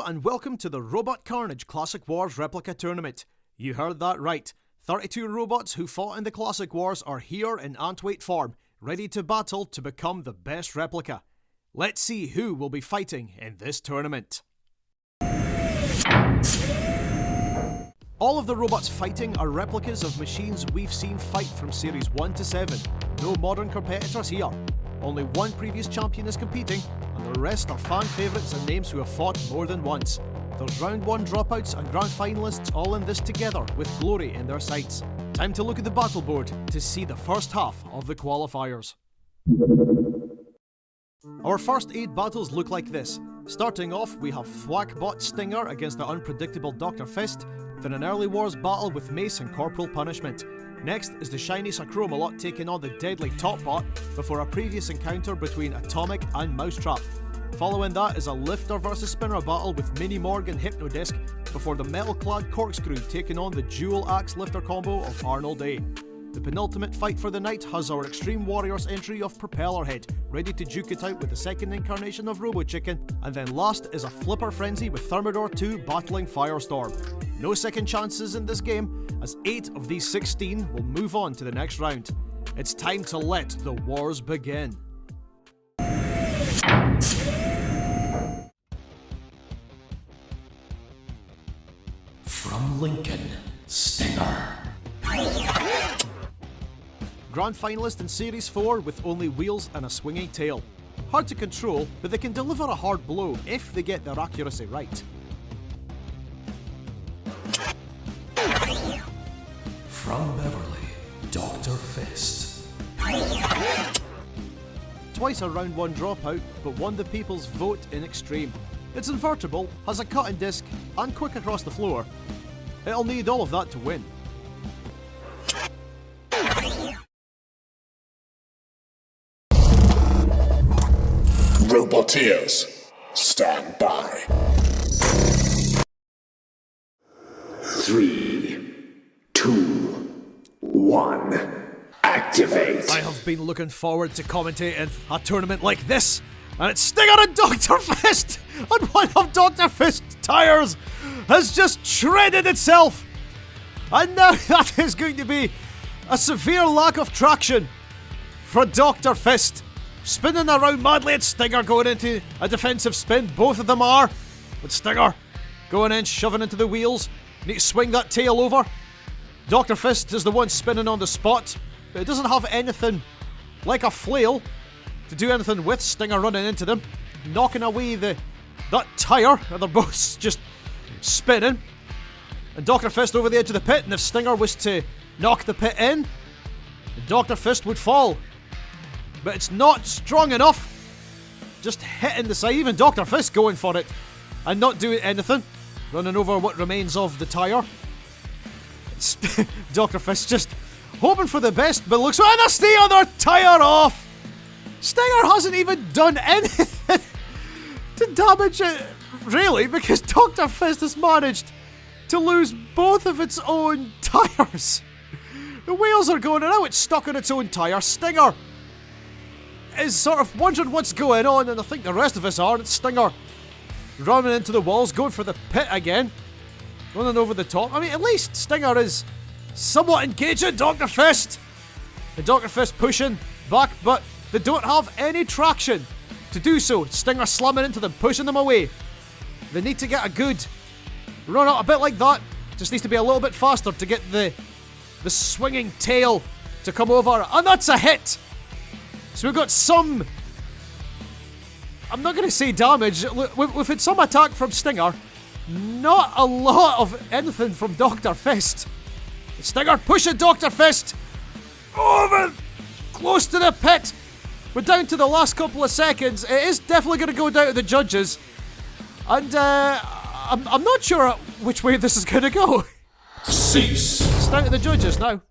and welcome to the Robot Carnage Classic Wars Replica Tournament. You heard that right. 32 robots who fought in the Classic Wars are here in Antweight form, ready to battle to become the best replica. Let's see who will be fighting in this tournament. All of the robots fighting are replicas of machines we've seen fight from Series 1 to 7. No modern competitors here. Only one previous champion is competing, and the rest are fan favourites and names who have fought more than once. There's round 1 dropouts and grand finalists all in this together with glory in their sights. Time to look at the battle board to see the first half of the qualifiers. Our first 8 battles look like this. Starting off, we have Thwackbot Stinger against the unpredictable Dr. Fist, then an early wars battle with Mace and Corporal Punishment. Next is the shiny Chromalot taking on the deadly Topbot before a previous encounter between Atomic and Mousetrap. Following that is a lifter versus spinner battle with Mini Morg and Hypno-Disc before the metal-clad Corkscrew taking on the dual axe lifter combo of Arnold A. The penultimate fight for the night has our Extreme Warriors entry of Propeller Head, ready to duke it out with the second incarnation of Robo Chicken, and then last is a flipper frenzy with Thermidor 2 battling Firestorm. No second chances in this game, as 8 of these 16 will move on to the next round. It's time to let the wars begin. From Lincoln, Stinger. Grand finalist in Series 4 with only wheels and a swinging tail. Hard to control, but they can deliver a hard blow if they get their accuracy right. From Beverly, Dr. Fist. Twice a round 1 dropout, but won the people's vote in Extreme. It's invertible, has a cut-in disc, and quick across the floor. It'll need all of that to win. Roboteers, stand by. 3, 2, 1, activate. I have been looking forward to commentating a tournament like this, and it's Stinger and Dr. Fist, and one of Dr. Fist's tyres has just shredded itself. And now that is going to be a severe lack of traction for Dr. Fist. Spinning around madly at Stinger, going into a defensive spin. Both of them are. But Stinger going in, shoving into the wheels. Need to swing that tail over. Dr. Fist is the one spinning on the spot, but it doesn't have anything like a flail to do anything with. Stinger running into them, knocking away that tyre, and they're both just spinning. And Dr. Fist over the edge of the pit, and if Stinger was to knock the pit in, Dr. Fist would fall. But it's not strong enough. Just hitting the side. Even Dr. Fist going for it and not doing anything. Running over what remains of the tyre. Dr. Fist just hoping for the best, but looks like that's the other tyre off. Stinger hasn't even done anything to damage it, really, because Dr. Fist has managed to lose both of its own tyres. The wheels are going and now it's stuck on its own tyre. Stinger is sort of wondering what's going on, and I think the rest of us are. It's Stinger running into the walls, going for the pit again, running over the top. I mean, at least Stinger is somewhat engaging Dr. Fist. And Dr. Fist pushing back, but they don't have any traction to do so. Stinger slamming into them, pushing them away. They need to get a good run out, a bit like that. Just needs to be a little bit faster to get the swinging tail to come over, and that's a hit. So we've got some, I'm not going to say damage, we've had some attack from Stinger, not a lot of anything from Dr. Fist. Stinger pushing Dr. Fist over, close to the pit. We're down to the last couple of seconds. It is definitely going to go down to the judges, and I'm not sure which way this is going to go. Cease. It's down to the judges now.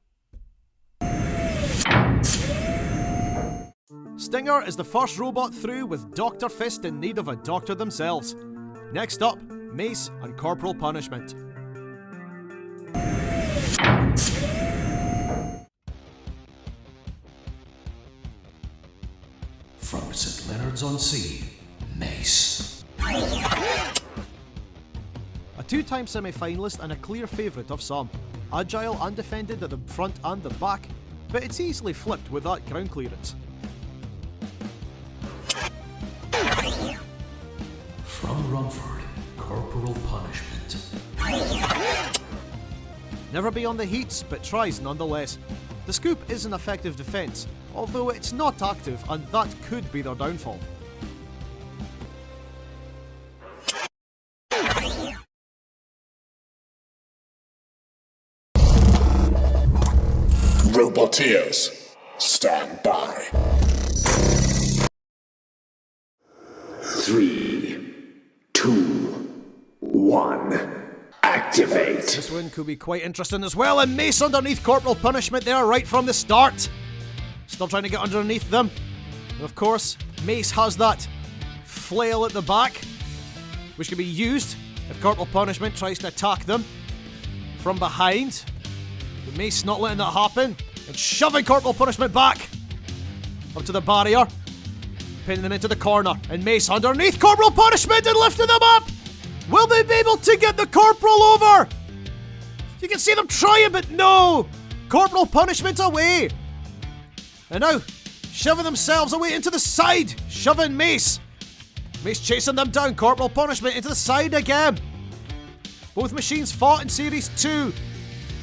Stinger is the first robot through with Dr. Fist in need of a doctor themselves. Next up, Mace and Corporal Punishment. From St. Leonard's-on-Sea, Mace. two-time semi-finalist and a clear favourite of some. Agile and defended at the front and the back, but it's easily flipped with that ground clearance. From Rumford, Corporal Punishment. Never beyond the heats, but tries nonetheless. The scoop is an effective defence, although it's not active, and that could be their downfall. Roboteers, stand by. 3, 2, 1. Activate. This one could be quite interesting as well, and Mace underneath Corporal Punishment there right from the start. Still trying to get underneath them. And of course, Mace has that flail at the back, which can be used if Corporal Punishment tries to attack them from behind. But Mace not letting that happen, and shoving Corporal Punishment back up to the barrier, pinning them into the corner, and Mace underneath Corporal Punishment and lifting them up. Will they be able to get the Corporal over? You can see them trying, but no! Corporal Punishment away! And now, shoving themselves away into the side, shoving Mace. Mace chasing them down, Corporal Punishment into the side again. Both machines fought in Series 2,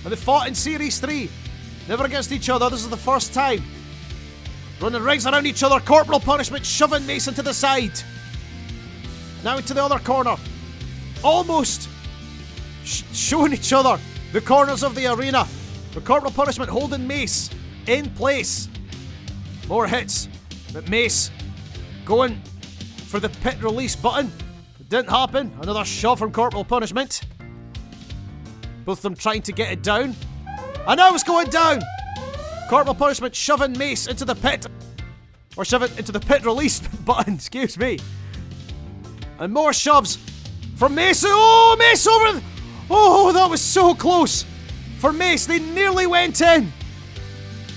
and they fought in Series 3. Never against each other, this is the first time. Running rings around each other, Corporal Punishment shoving Mace into the side. Now into the other corner. Almost showing each other the corners of the arena. The Corporal Punishment holding Mace in place. More hits, but Mace going for the pit release button. It didn't happen. Another shove from Corporal Punishment. Both of them trying to get it down. And now it's going down. Corporal Punishment shoving Mace into the pit. Or shove it into the pit release button, excuse me. And more shoves from Mace. Oh, Mace over. Oh, that was so close. For Mace, they nearly went in.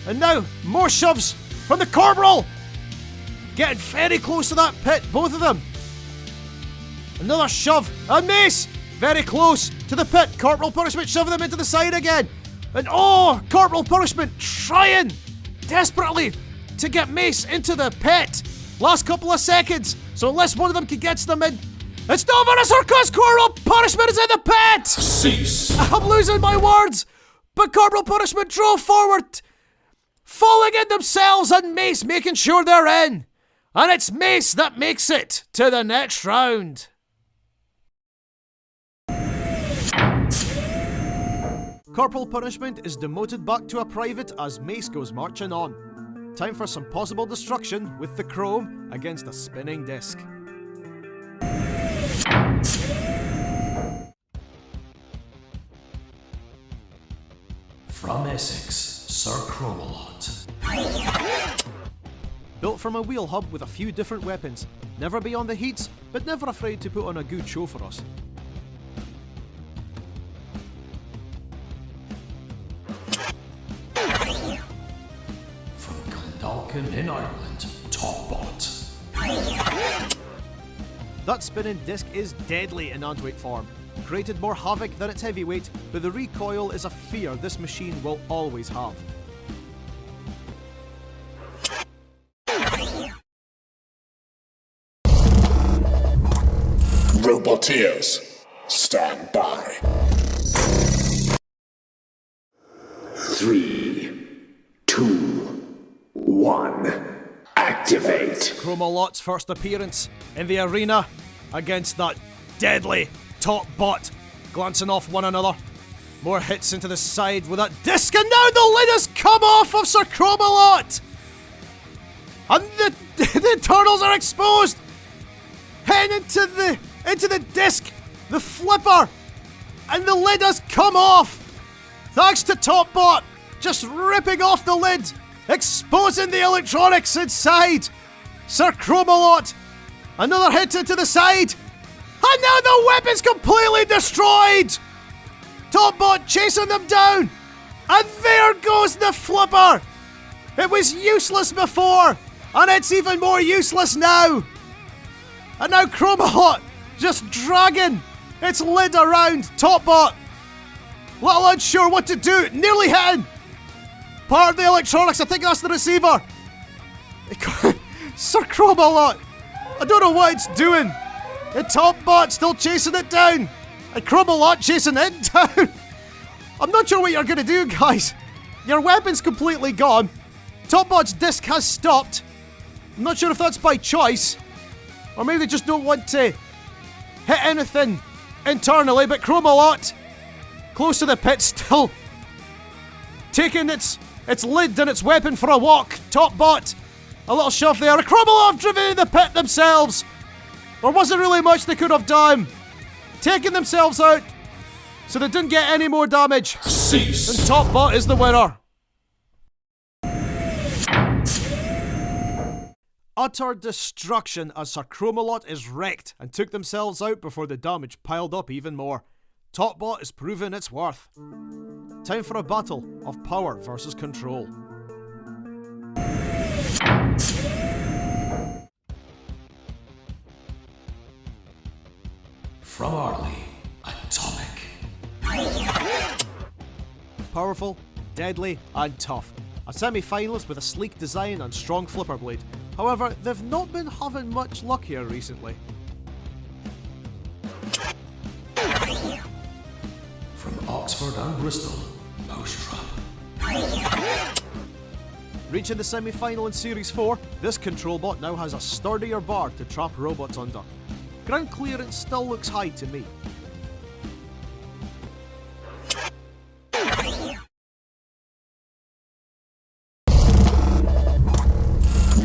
And now, more shoves from the Corporal. Getting very close to that pit, both of them. Another shove. And Mace, very close to the pit. Corporal Punishment shoving them into the side again. And oh, Corporal Punishment trying desperately to get Mace into the pit. Last couple of seconds. So unless one of them can get them in, it's not over. A circus. Corporal Punishment is in the pit. Cease. I'm losing my words. But Corporal Punishment drove forward, falling in themselves, and Mace making sure they're in. And it's Mace that makes it to the next round. Corporal Punishment is demoted back to a private as Mace goes marching on. Time for some possible destruction with the Chrome against a spinning disc. From Essex, Sir Chromalot. Built from a wheel hub with a few different weapons. Never beyond the heats, but never afraid to put on a good show for us. From Gundalkin in Ireland, Topbot. That spinning disc is deadly in Antweight form. Created more havoc than its heavyweight, but the recoil is a fear this machine will always have. Roboteers, stand by. 3, 2, 1. Activate. Chromalot's first appearance in the arena against that deadly Topbot, glancing off one another. More hits into the side with that disc, and now the lid has come off of Sir Chromalot! And the turtles are exposed! Heading into the disc, the flipper, and the lid has come off! Thanks to Topbot, just ripping off the lid, exposing the electronics inside! Sir Chromalot, another hit into the side, and now the weapon's completely destroyed! Topbot chasing them down, and there goes the flipper! It was useless before, and it's even more useless now! And now Chromalot just dragging It's lid around Topbot. Little unsure what to do. Nearly hit him. Part of the electronics. I think that's the receiver. Sir Chromalot. I don't know what it's doing. The Topbot still chasing it down. And Chromalot chasing it down. I'm not sure what you're going to do, guys. Your weapon's completely gone. Topbot's disc has stopped. I'm not sure if that's by choice. Or maybe they just don't want to hit anything internally. But Chromalot, close to the pit, still taking its lid and its weapon for a walk. Topbot, a little shove there. Chromalot driven in the pit themselves. There wasn't really much they could have done. Taking themselves out so they didn't get any more damage. Cease. And Topbot is the winner. Utter destruction as Sir Chromalot is wrecked and took themselves out before the damage piled up even more. Topbot is proving its worth. Time for a battle of power versus control. From Arley, Atomic. Powerful, deadly, and tough. A semi-finalist with a sleek design and strong flipper blade. However, they've not been having much luck here recently. From Oxford and Bristol, Mousetrap. Reaching the semi-final in Series 4, this control bot now has a sturdier bar to trap robots under. Ground clearance still looks high to me.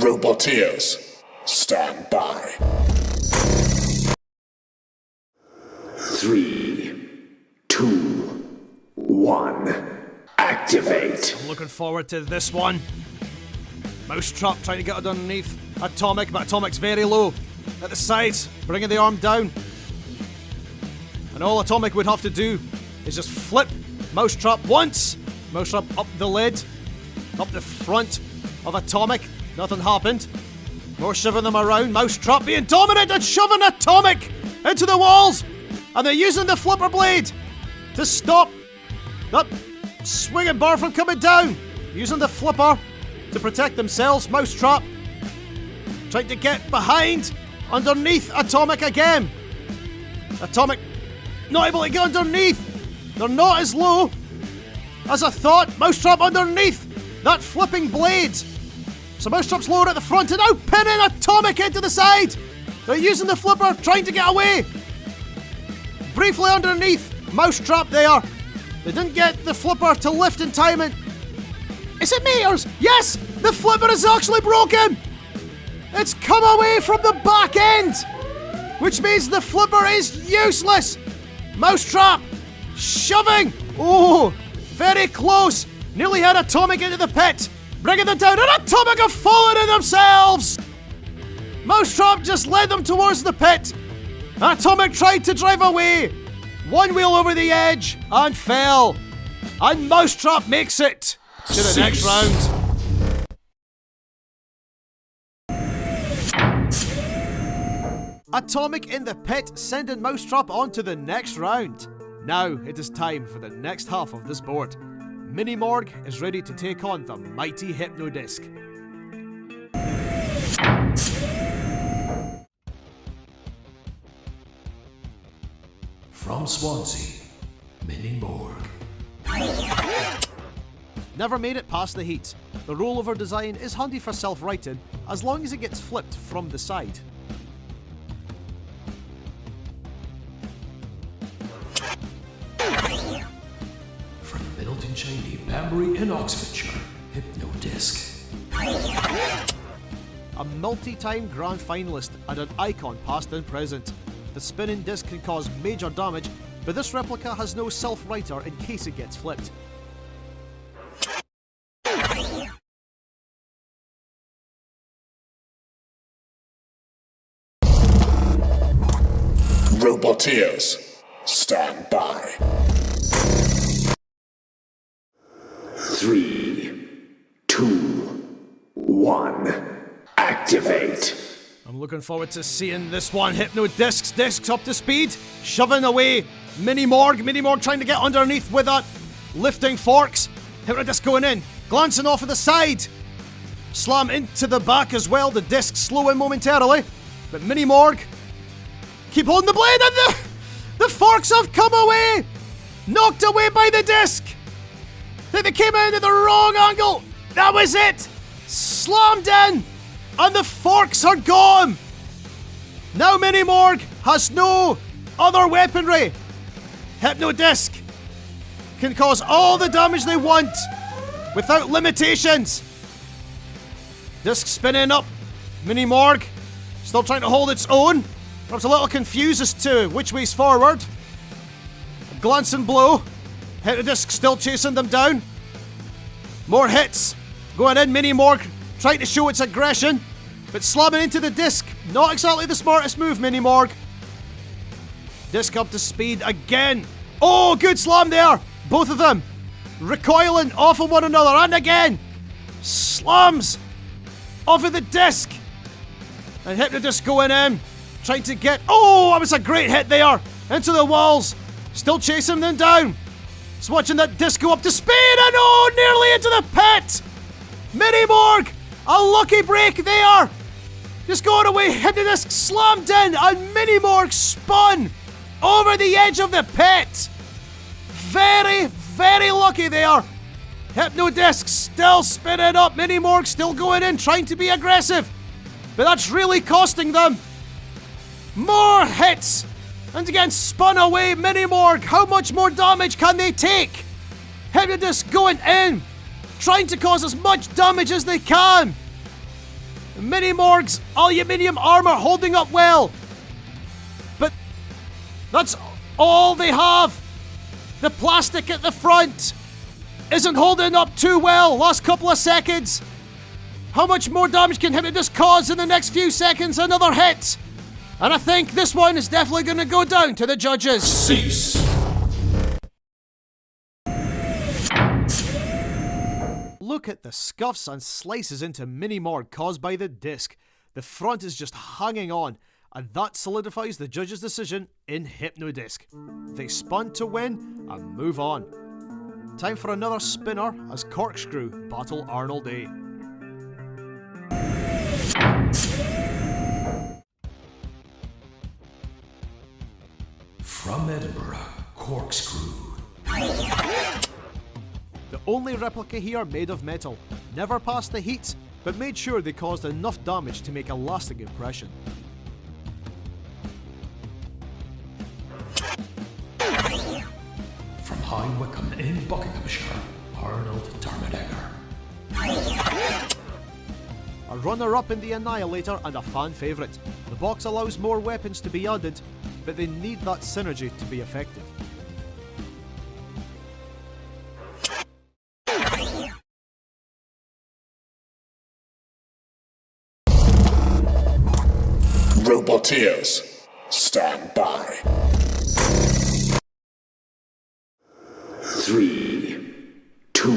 Roboteers, stand by. 3, 2, 1, activate. I'm looking forward to this one. Mousetrap trying to get it underneath Atomic, but Atomic's very low. At the sides, bringing the arm down. And all Atomic would have to do is just flip Mousetrap once. Mousetrap up the lid, up the front of Atomic. Nothing happened. More shoving them around. Mousetrap being dominant and shoving Atomic into the walls. And they're using the flipper blade to stop that swinging bar from coming down. Using the flipper to protect themselves. Mousetrap trying to get behind, underneath Atomic again. Atomic not able to get underneath. They're not as low as I thought. Mousetrap underneath that flipping blade. So Mousetrap's lower at the front and now pinning Atomic into the side. They're using the flipper, trying to get away. Briefly underneath Mousetrap there. They didn't get the flipper to lift in time. And is it meters? Yes, the flipper is actually broken. It's come away from the back end, which means the flipper is useless. Mousetrap shoving. Oh, very close. Nearly had Atomic into the pit. Bringing them down, and Atomic have fallen in themselves! Mousetrap just led them towards the pit. Atomic tried to drive away. One wheel over the edge and fell. And Mousetrap makes it to the next round. Atomic in the pit, sending Mousetrap on to the next round. Now it is time for the next half of this board. Mini Morg is ready to take on the mighty Hypno-Disc. From Swansea, Mini Morg. Never made it past the heat. The rollover design is handy for self-righting as long as it gets flipped from the side. Middleton Cheney, Banbury in Oxfordshire, Hypno-Disc. A multi-time grand finalist and an icon past and present. The spinning disc can cause major damage, but this replica has no self-righter in case it gets flipped. Roboteers, stand by. 3, 2, 1, activate. I'm looking forward to seeing this one. Hypno-Discs, discs up to speed, shoving away Mini Morg. Mini Morg trying to get underneath with that, lifting forks. Hypno-Disc going in, glancing off at the side. Slam into the back as well. The discs slow in momentarily, but Mini Morg keep holding the blade, and the forks have come away, knocked away by the disc. I think they came in at the wrong angle. That was it. Slammed in, and the forks are gone. Now Mini Morg has no other weaponry. Hypno-Disc can cause all the damage they want without limitations. Disc spinning up. Mini Morg still trying to hold its own. Perhaps a little confused as to which way's forward. A glancing blow. Hypno-Disc still chasing them down. More hits going in. Mini Morg trying to show its aggression, but slamming into the disc. Not exactly the smartest move, Mini Morg. Disc up to speed again. Oh, good slam there. Both of them recoiling off of one another, and again slams off of the disc. And Hypno-Disc going in, trying to get... Oh, that was a great hit there. Into the walls. Still chasing them down. Just watching that disc go up to speed, and oh, nearly into the pit. Mini Morg, a lucky break there. Just going away, Hypno-Disc slammed in, and Mini Morg spun over the edge of the pit. Very, very lucky there. Hypno-Disc still spinning up. Mini Morg still going in, trying to be aggressive. But that's really costing them. More hits. And again, spun away. Mini Morg, how much more damage can they take? Hypno-Disc going in, trying to cause as much damage as they can. Mini Morg's aluminium armor holding up well. But that's all they have. The plastic at the front isn't holding up too well. Last couple of seconds. How much more damage can Hypno-Disc cause in the next few seconds? Another hit. And I think this one is definitely going to go down to the judges. Cease. Look at the scuffs and slices into Mini Morg caused by the disc. The front is just hanging on, and that solidifies the judge's decision in Hypno-Disc. They spun to win and move on. Time for another spinner as Corkscrew battle Arnold A. From Edinburgh, Corkscrew. The only replica here made of metal. Never passed the heat, but made sure they caused enough damage to make a lasting impression. From High Wycombe in Buckinghamshire, Arnold Thermidor. A runner-up in the Annihilator and a fan favourite. The box allows more weapons to be added, but they need that synergy to be effective. Roboteers, stand by. 3, 2,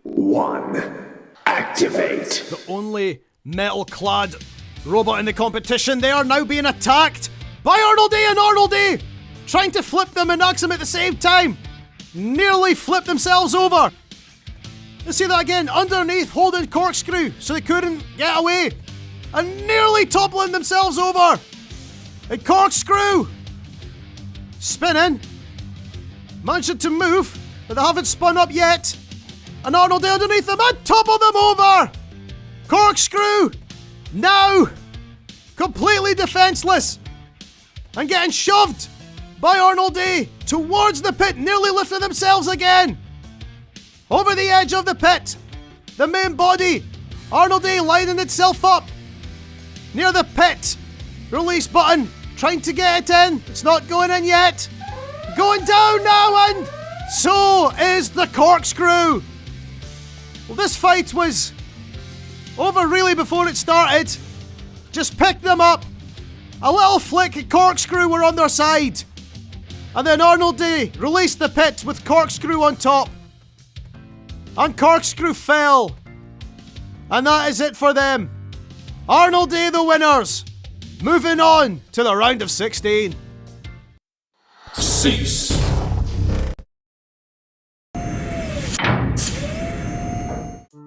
1, activate. The only metal-clad robot in the competition, they are now being attacked by Arnold A and Arnold A, trying to flip them and axe them at the same time. Nearly flipped themselves over. Let's see that again, underneath holding Corkscrew so they couldn't get away. And nearly toppling themselves over. And Corkscrew spinning, managing to move, but they haven't spun up yet. And Arnold A underneath them and toppled them over. Corkscrew now completely defenseless and getting shoved by Arnold A towards the pit, nearly lifting themselves again. Over the edge of the pit, the main body, Arnold A lining itself up near the pit. Release button, trying to get it in. It's not going in yet. Going down now, and so is the Corkscrew. Well, this fight was over really before it started. Just picked them up. A little flick and Corkscrew were on their side. And then Arnold A released the pit with Corkscrew on top. And Corkscrew fell. And that is it for them. Arnold A the winners. Moving on to the round of 16. Cease.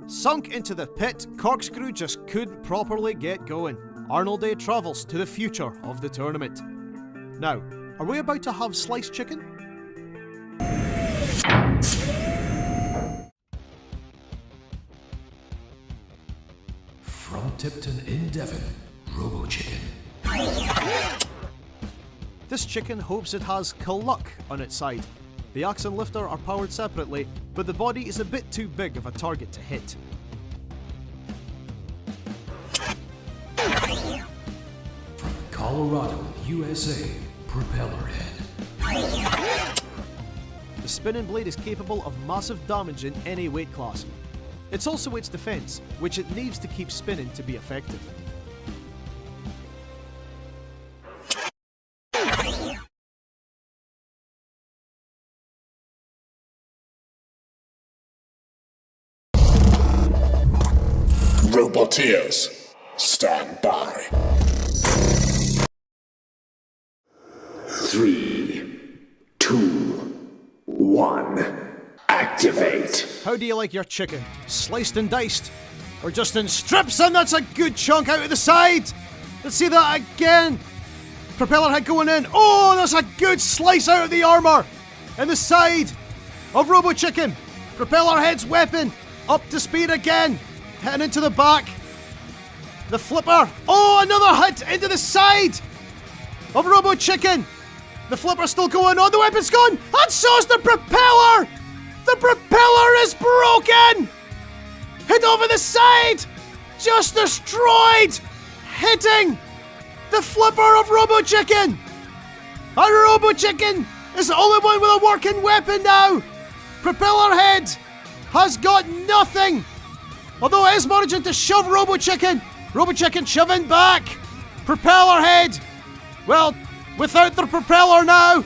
Sunk into the pit, Corkscrew just couldn't properly get going. Arnold A travels to the future of the tournament. Now, are we about to have sliced chicken? From Tipton in Devon, Robo Chicken. This chicken hopes it has luck on its side. The axe and lifter are powered separately, but the body is a bit too big of a target to hit. From Colorado, USA, Propeller Head. The spinning blade is capable of massive damage in any weight class. It's also its defense, which it needs to keep spinning to be effective. Roboteers, stand by. 3, 2, 1, activate. How do you like your chicken? Sliced and diced? Or just in strips, and that's a good chunk out of the side? Let's see that again. Propeller head going in. Oh, that's a good slice out of the armour. In the side of Robo Chicken. Propeller head's weapon up to speed again. Hitting into the back. The flipper. Oh, another hit into the side of Robo Chicken. The flipper's still going on. The weapon's gone. And so's the propeller. The propeller is broken. Hit over the side. Just destroyed. Hitting the flipper of Robo Chicken. And Robo Chicken is the only one with a working weapon now. Propeller head has got nothing. Although it is managing to shove Robo Chicken. Robo Chicken shoving back. Propeller head. Well, without the propeller now.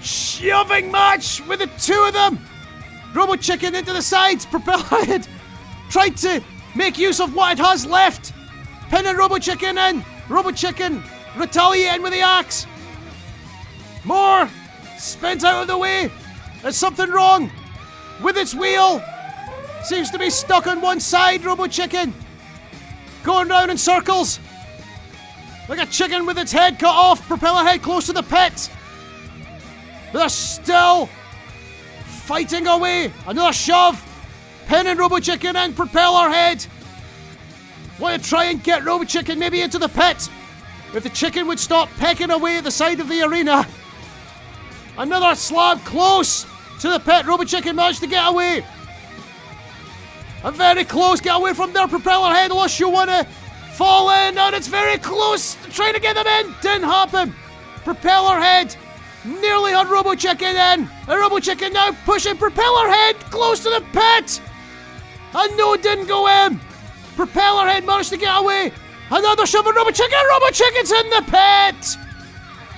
Shoving match with the two of them. Robo Chicken into the sides. Propeller head tried to make use of what it has left. Pinning Robo Chicken in. Robo Chicken retaliating with the axe. More spins out of the way. There's something wrong with its wheel. Seems to be stuck on one side, Robo Chicken. Going round in circles. Like a chicken with its head cut off. Propeller head close to the pit. But they're still fighting away. Another shove. Pinning Robo Chicken in. Propeller head. Want to try and get Robo Chicken maybe into the pit. If the chicken would stop pecking away at the side of the arena. Another slab close to the pit. Robo Chicken managed to get away. And very close. Get away from their propeller head unless you want to fall in. And it's very close. Trying to get them in. Didn't happen. Propeller head nearly had Robo Chicken in. And Robo Chicken now pushing propeller head close to the pit. And no, it didn't go in. Propeller head managed to get away. Another shove of Robo Chicken. Robo Chicken's in the pit.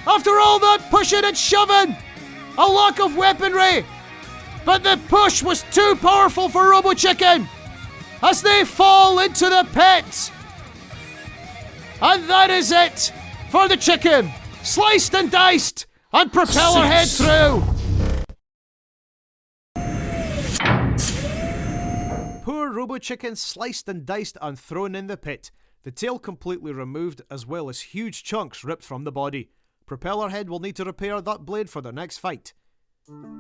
After all that pushing and shoving. A lack of weaponry. But the push was too powerful for Robo Chicken as they fall into the pit. And that is it for the chicken. Sliced and diced and propeller head through. Poor Robo Chicken sliced and diced and thrown in the pit. The tail completely removed as well as huge chunks ripped from the body. Propeller head will need to repair that blade for their next fight.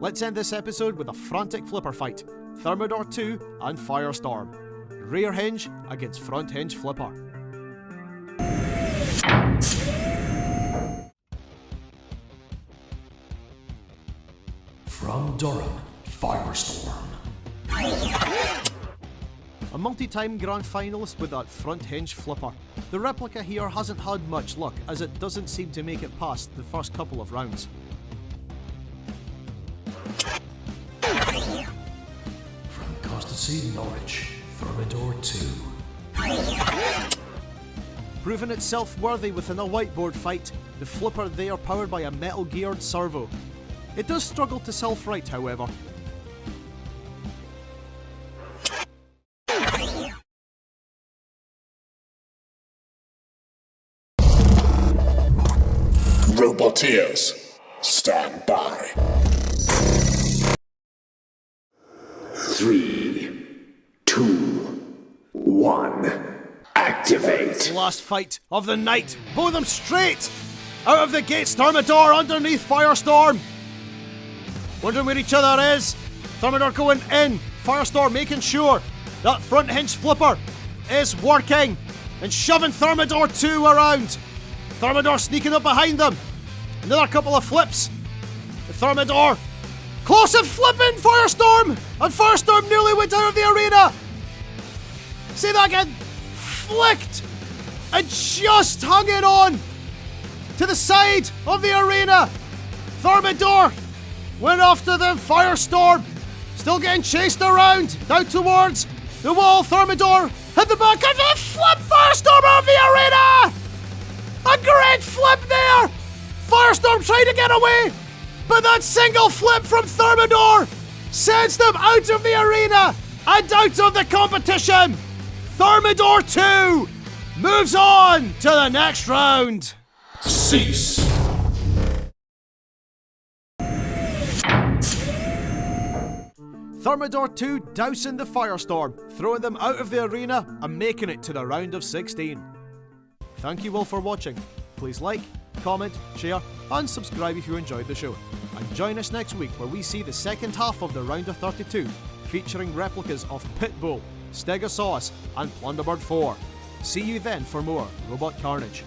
Let's end this episode with a frantic flipper fight. Thermidor 2 and Firestorm. Rear hinge against front hinge flipper. From Durham, Firestorm. A multi-time grand finalist with that front hinge flipper. The Replica here hasn't had much luck as it doesn't seem to make it past the first couple of rounds. From Costasea, Norwich, Thermidor 2. Proving itself worthy within a whiteboard fight, the flipper there powered by a metal-geared servo. It does struggle to self-right, however. Volunteers, stand by. 3, 2, 1, activate. Last fight of the night. Blow them straight out of the gates. Thermidor underneath Firestorm. Wondering where each other is. Thermidor going in. Firestorm making sure that front hinge flipper is working and shoving Thermidor 2 around. Thermidor sneaking up behind them. Another couple of flips. Thermidor close and flipping Firestorm, and Firestorm nearly went out of the arena. Say that again. Flicked and just hung it on to the side of the arena. Thermidor went after them. Firestorm still getting chased around down towards the wall. Thermidor hit the back and then flip Firestorm out of the arena. A great flip there. Firestorm trying to get away, but that single flip from Thermidor sends them out of the arena and out of the competition. Thermidor 2 moves on to the next round. Cease. Thermidor 2 dousing the Firestorm, throwing them out of the arena and making it to the round of 16. Thank you all for watching. Please like, comment, share and subscribe if you enjoyed the show. And join us next week where we see the second half of the round of 32, featuring replicas of Pitbull, Stegosaurus and Plunderbird 4. See you then for more Robot Carnage.